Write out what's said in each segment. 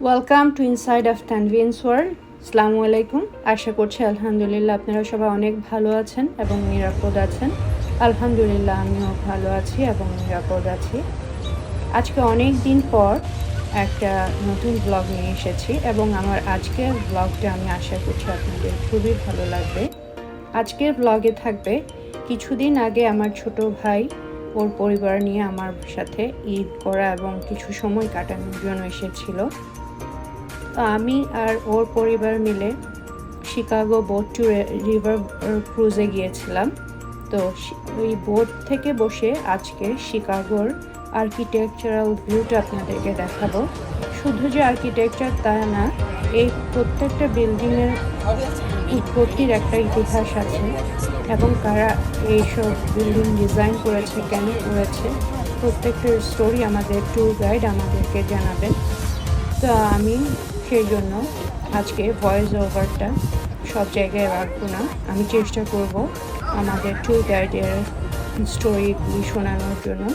Welcome to inside of তানভিনস world. আসসালামু আলাইকুম। আশা করছি আলহামদুলিল্লাহ আপনারা সবাই অনেক ভালো আছেন এবং নিরাপদ আছেন। আলহামদুলিল্লাহ আমিও ভালো আছি এবং নিরাপদ আছি। আজকে অনেক দিন পর একটা নতুন ব্লগ নিয়ে এসেছি এবং আমার আজকের ব্লগটা আমি আশা করছি আপনাদের খুবই ভালো লাগবে। আজকের ব্লগে থাকবে কিছুদিন আগে আমার ছোট ভাই ওর পরিবার নিয়ে আমার সাথে ঈদ করা এবং কিছু সময় কাটানোর জন্য এসেছিল। আমি আর ওর পরিবার মিলে শিকাগো বোট ট্যুরে রিভার ক্রুজে গিয়েছিলাম। তো ওই বোট থেকে বসে আজকে শিকাগোর আর্কিটেকচারাল ভিউটা আপনাদেরকে দেখাবো। শুধু যে আর্কিটেকচার তা না, এই প্রত্যেকটা বিল্ডিংয়ের উৎপত্তির একটা ইতিহাস আছে এবং কারা এইসব বিল্ডিং ডিজাইন করেছে, কেন করেছে, প্রত্যেকটার স্টোরি আমাদের ট্যুর গাইড আমাদেরকে জানাবেন। তো আমি সেই জন্য আজকে ভয়েস ওভারটা সব জায়গায় রাখবো না, আমি চেষ্টা করব আমাদের ট্যুর গাইডের স্টোরিগুলি শোনানোর জন্য,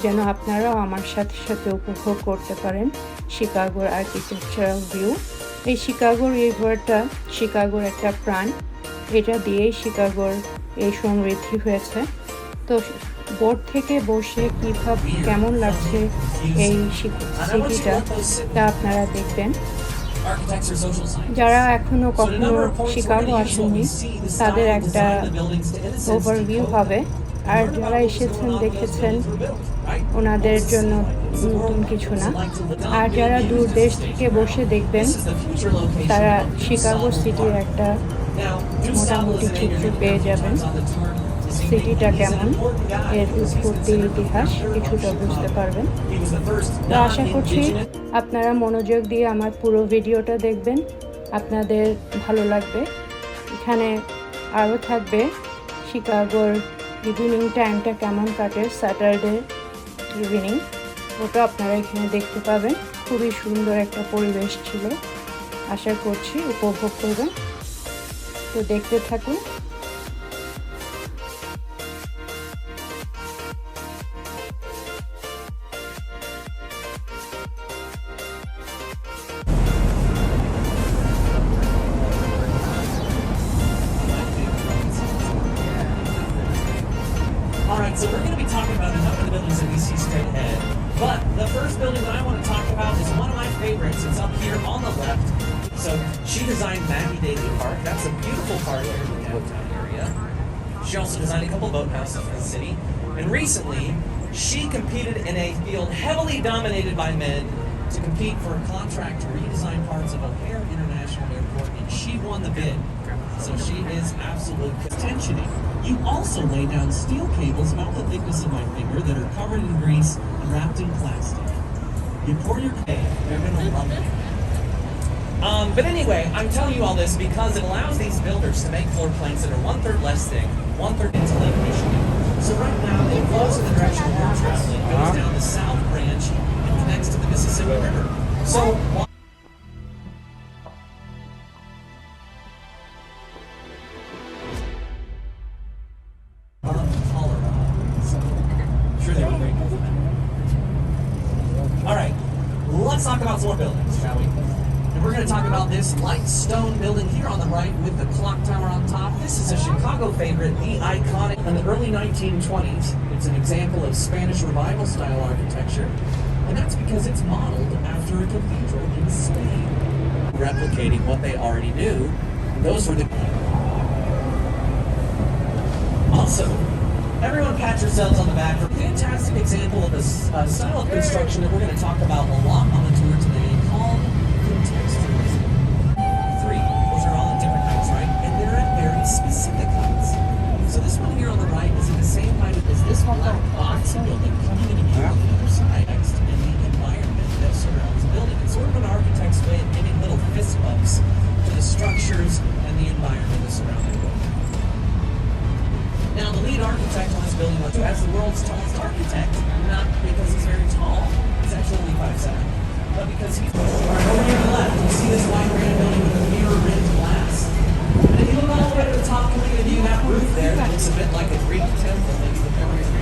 যেন আপনারাও আমার সাথে সাথে উপভোগ করতে পারেন শিকাগোর আর্কিটেকচারাল ভিউ। এই শিকাগোর রিভারটা শিকাগোর একটা প্রাণ, এটা দিয়েই শিকাগোর এই সমৃদ্ধি হয়েছে। তো বোট থেকে বসে কীভাবে কেমন লাগছে এই সিটিটা তা আপনারা দেখবেন। যারা এখনও কখনো শিকাগো আসেননি তাদের একটা ওভারভিউ হবে, আর যারা এসেছেন দেখেছেন ওনাদের জন্য নতুন কিছু না। আর যারা দূর দেশ থেকে বসে দেখবেন তারা শিকাগো সিটির একটা মোটামুটি চিত্র পেয়ে যাবেন। সিটিটা কেমন, এর উৎপত্তির ইতিহাস কিছুটা বুঝতে পারবেন। তো আশা করছি আপনারা মনোযোগ দিয়ে আমার পুরো ভিডিওটা দেখবেন, আপনাদের ভালো লাগবে। এখানে আরও থাকবে শিকাগোর ইভিনিং টাইমটা কেমন কাটে, স্যাটারডে ইভিনিং, ওটা আপনারা এখানে দেখতে পাবেন। খুবই সুন্দর একটা পরিবেশ ছিল, আশা করছি উপভোগ করবেন। তো দেখতে থাকুন। Alright, so we're going to be talking about a number of the buildings that we see straight ahead. But the first building that I want to talk about is one of my favorites. It's up here on the left. So she designed Maggie Daly Park. That's a beautiful park here in the downtown area. She also designed a couple boathouses for the city. And recently, she competed in a field heavily dominated by men to compete for a contract to redesign parts of O'Hare International Airport, and she won the bid. So she is absolute tensioning. You also lay down steel cables about the thickness of my finger that are covered in grease and wrapped in plastic. You pour your cake, they're gonna love it. But anyway, I'm telling you all this because it allows these builders to make floor plans that are 1/3 less thick, 1/3 into Lake Michigan. So right now, it flows in the direction we're traveling, goes down the South Branch and connects to the Mississippi River. So Alright, let's talk about some more buildings, shall we? And we're going to talk about this light stone building here on the right with the clock tower on top. This is a Chicago favorite, the iconic. In the early 1920s, it's an example of Spanish Revival style architecture, and that's because it's modeled after a cathedral in Spain, replicating what they already knew. Those were the... Also, everyone pat yourselves on the back for a fantastic example of a style of construction that we're going to talk about a lot on the tour today, called contextualism. 3, those are all at different heights, right? And they're at very specific heights. So this one here on the right is at the same height as this black box building coming in here on the other side, next to the environment that surrounds the building. It's sort of an architect's way of giving little fist bumps to the structures and the environment that surround the building. Now, the lead architect on this building was as the world's tallest architect, not because he's very tall, he's actually only 5'7", but because he's... Alright, over here on the left, you see this white granite building with a mirror-rimmed glass. And if you look all the way to the top, coming into view, that roof there, it looks a bit like a Greek temple, maybe the Pharaoh's.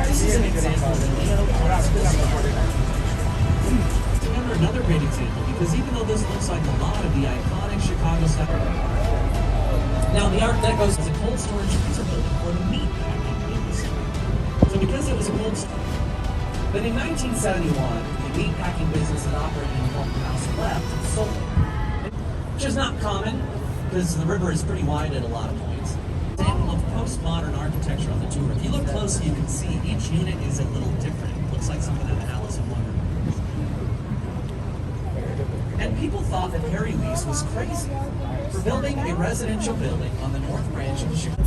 This is an example of the neo-classical style. Remember, another great example, because even though this looks like a lot of the iconic Chicago stuff, now the Art Deco is a cold storage freezer building for the meat packing industry. So because it was a cold storage, but in 1971, the meat packing business that operated in Fulton House left and sold it, which is not common because the river is pretty wide at a lot of points. Example of postmodern architecture on the tour. If you look closely, you can see each unit is a little different. It looks like something out of Alice in Wonderland. And people thought that Harry Lease was crazy for building a residential building on the North Branch of the Chicago.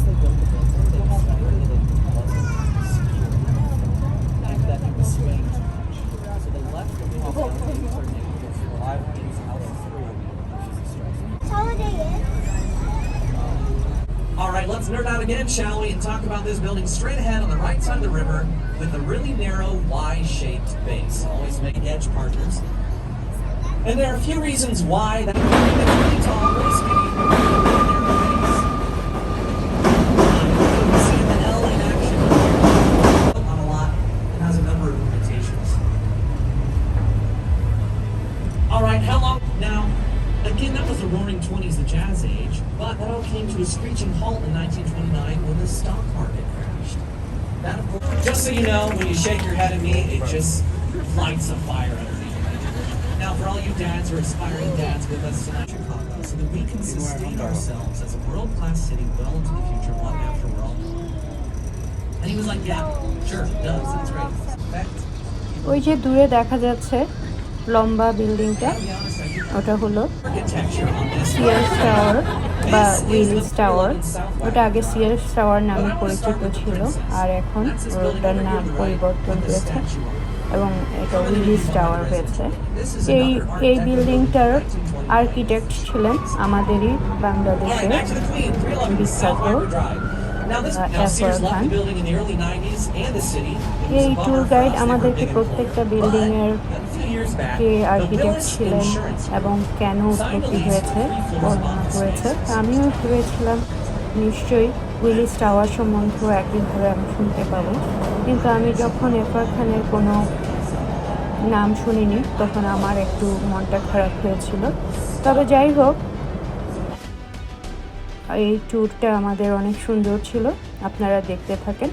All right, let's nerd out again, shall we, and talk about this building straight ahead on the right side of the river with a really narrow Y-shaped base. Always make edge partners. And there are a few reasons why that really tall, really skinny, narrow base. You can see the L in action on a lot. It has a number of limitations. All right, how long now? Again, that was the roaring 20s, the jazz age, but that all came to a screeching halt in 1929 when the stock market crashed. That, of course, just so you know, when you shake your head at me, it just lights a fire underneath it. Now, for all you dads or aspiring dads with us tonight in Chicago, so that we can sustain ourselves as a world-class city well into the future, long after we're all gone. And he was like, yeah, sure, it does, that's great. In fact, ওই যে দূরে দেখা যাচ্ছে লম্বা বিল্ডিংটা, ওটা হলো সিয়ার্স tower বা উইলিস টাওয়ার। ওটা আগে সিয়ার্স টাওয়ার নামে পরিচিত ছিল, আর এখন ওটার নাম পরিবর্তন হয়েছে এবং এটা উইলিস টাওয়ার হয়েছে। এই বিল্ডিংটার আর্কিটেক্ট ছিলেন আমাদেরই বাংলাদেশের বিখ্যাত এফআর খান। এই ট্যুর গাইড আমাদেরকে প্রত্যেকটা বিল্ডিংয়ের কে আর্কিটেক্ট ছিলেন এবং কেন উৎপত্তি হয়েছে বর্ণনা করেছে। আমিও ভেবেছিলাম নিশ্চয়ই উইলিস টাওয়ার সম্বন্ধেও একইভাবে আমি শুনতে পাবো, কিন্তু আমি যখন এফআর খানের কোনো নাম শুনিনি তখন আমার একটু মনটা খারাপ হয়েছিল। তবে যাই হোক, এই ট্যুরটা আমাদের অনেক সুন্দর ছিল, আপনারা দেখতে থাকেন।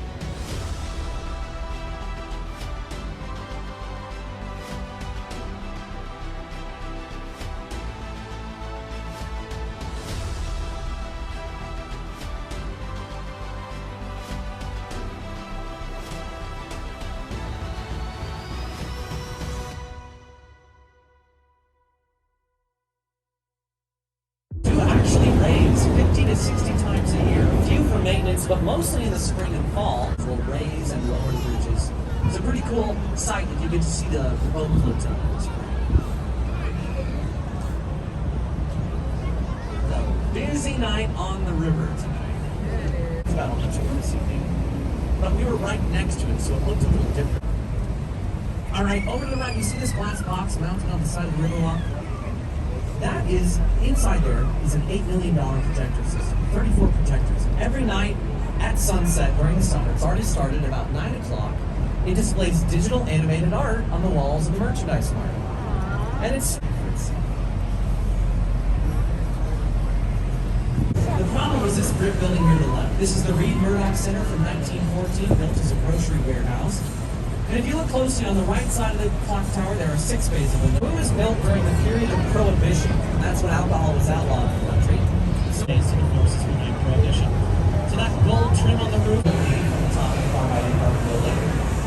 actually raise 50 to 60 times a year. Few for maintenance, but mostly in the spring and fall will raise and lower the bridges. It's a pretty cool sight if you get to see the boat flotilla in the spring. A busy night on the river tonight. It's about how much you want to see maybe. But we were right next to it, so it looked a little different. All right, over to the right, you see this glass box mounted on the side of the river walk? That is, inside there is an $8 million projector system, 34 projectors. Every night at sunset during the summer, it's already started at about 9 o'clock, it displays digital animated art on the walls of the merchandise market. And it's... The problem was this brick building here to the left. This is the Reed Murdoch Center from 1914, built as a grocery warehouse. And if you look closely on the right side of the clock tower, there are 6 bays of windows. It was built during the period of Prohibition. That's when alcohol was outlawed in the country. So days to the forces behind Prohibition. So that gold trim on the roof on the top of the far right part of the building.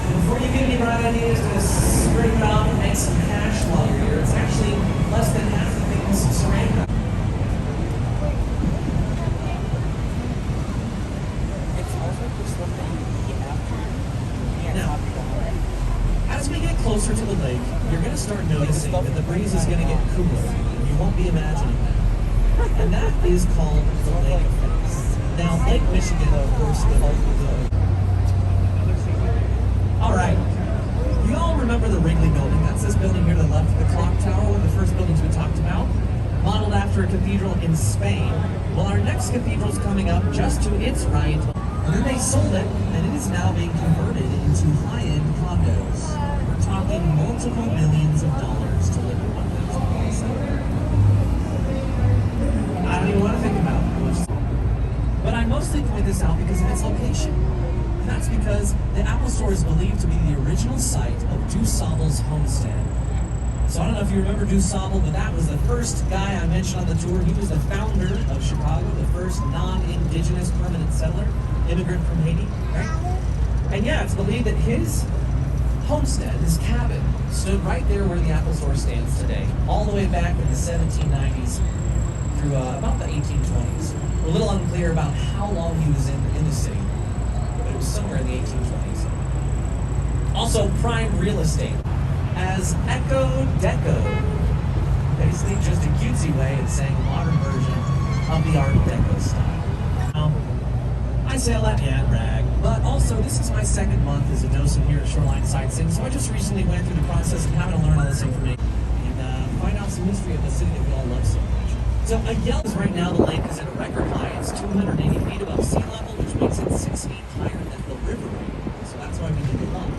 And before you get any bright ideas to scrape it off and make some cash while you're here, it's actually less than half the thickness of ceramic. As we get closer to the lake, you're going to start noticing that the breeze is going to get cooler. You won't be imagining that. And that is called the lake effect. Now, Lake Michigan, of course, all right. You all remember the Wrigley building? That's this building here to the left of the clock tower, one of the first buildings we talked about, modeled after a cathedral in Spain. Well, our next cathedral is coming up just to its right. And then they sold it, and it is now being converted into high-end condos. We're talking multiple millions of dollars to live in. this out because of its location. And that's because the Apple Store is believed to be the original site of DuSable's homestead. So I don't know if you remember DuSable, but that was the first guy I mentioned on the tour. He was the founder of Chicago, the first non-indigenous permanent settler, immigrant from Haiti, right? And yeah, it's believed that his homestead, his cabin, stood right there where the Apple Store stands today, all the way back in the 1790s through about the 1820s. We're a little unclear about how long he was in the city, but it was somewhere in the 1820s. Also, prime real estate as Echo Deco, basically just a cutesy way of saying a modern version of the Art Deco style. I say all that and brag, but also this is my second month as a docent here at Shoreline Sightseeing, so I just recently went through the process of having to learn all this information and find out some history of the city that we all love so much. So Yelp right now, the lake is at a record high. It's 280 feet above sea level, which makes it 6 feet higher than the river. So that's why we need the love.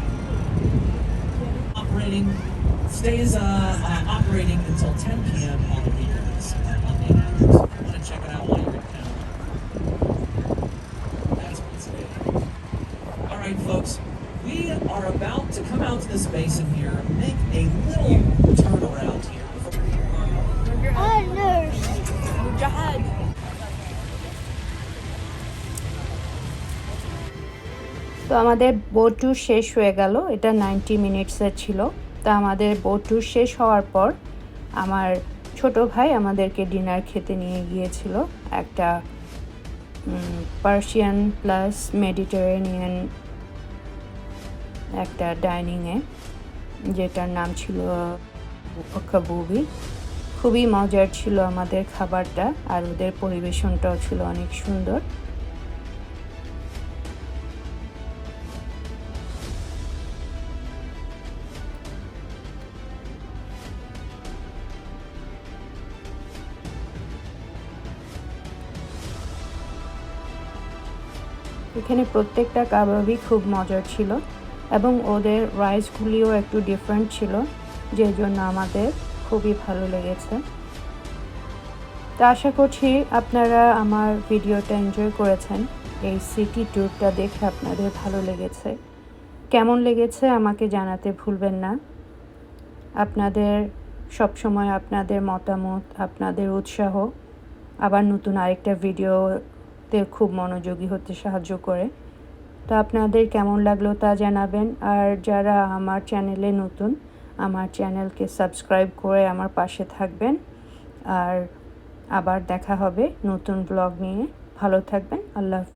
Stays operating until 10 p.m. on the weekends and Monday nights. So if you want to check it out while you're in town, that's what it's doing. All right, folks, we are about to come out to this basin here, make a little turn around here. তো আমাদের boat tour শেষ হয়ে গেল। এটা 90 মিনিটসের ছিল। তা আমাদের boat tour শেষ হওয়ার পর আমার ছোট ভাই আমাদেরকে ডিনার খেতে নিয়ে গিয়েছিল একটা পার্সিয়ান প্লাস মেডিটেরেনিয়ান একটা ডাইনিংয়ে, যেটার নাম ছিল কাবুবি। খুবই মজার ছিল আমাদের খাবারটা, আর ওদের পরিবেশনটাও ছিল অনেক সুন্দর। এখানে প্রত্যেকটা কাবাবই খুব মজার ছিল এবং ওদের রাইসগুলিও একটু ডিফারেন্ট ছিল, যে জন্য আমাদের খুবই ভালো লেগেছে। তো আশা করছি আপনারা আমার ভিডিওটা এনজয় করেছেন। এই সিটি ট্যুরটা দেখে আপনাদের ভালো লেগেছে। কেমন লেগেছে আমাকে জানাতে ভুলবেন না। আপনাদের সবসময় আপনাদের মতামত, আপনাদের উৎসাহ আবার নতুন আরেকটা ভিডিওতে খুব মনোযোগী হতে সাহায্য করে। তো আপনাদের কেমন লাগলো তা জানাবেন। আর যারা আমার চ্যানেলে নতুন, আমার চ্যানেলকে সাবস্ক্রাইব করে আমার পাশে থাকবেন। আর আবার দেখা হবে নতুন ব্লগ নিয়ে। ভালো থাকবেন। আল্লাহ হাফেজ।